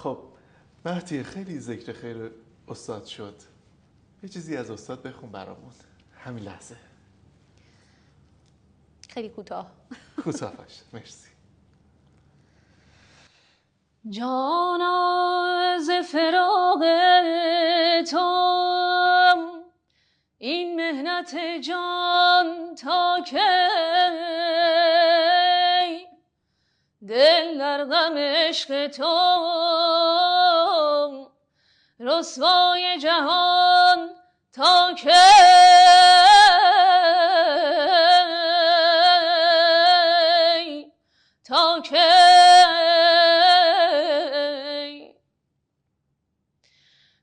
خب مهدی، خیلی ذکر خیر استاد شد، یه چیزی از استاد بخون برامون همین لحظه. خیلی کوتاه. کوتاه باشه، مرسی. جانا ز فراق تو این مهنت جان تا کی، دل در غم عشق تو رسوای جهان تا کی، تا کی.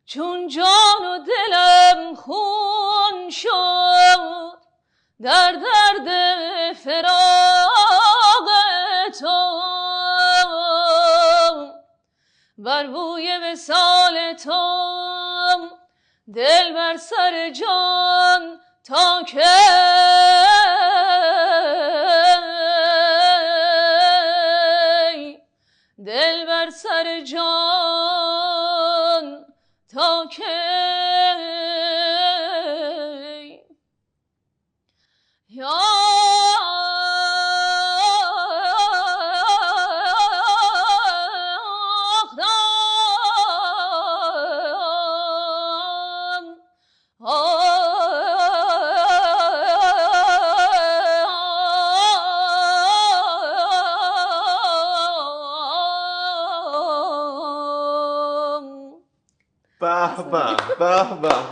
چون جان و دلم خون شد در درد فراق تو، بر بوی وصال تو دل بر سر جان تا کی، دل بر سر جان تا کی. یا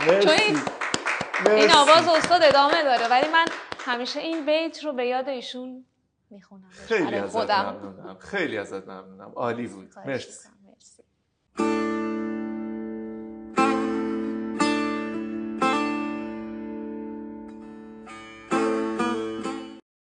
مرسی. این آواز استاد ادامه داره، ولی من همیشه این بیت رو به یاد ایشون میخونم. خیلی ازت ممنونم، خیلی ازت ممنونم، عالی بود، مرسی.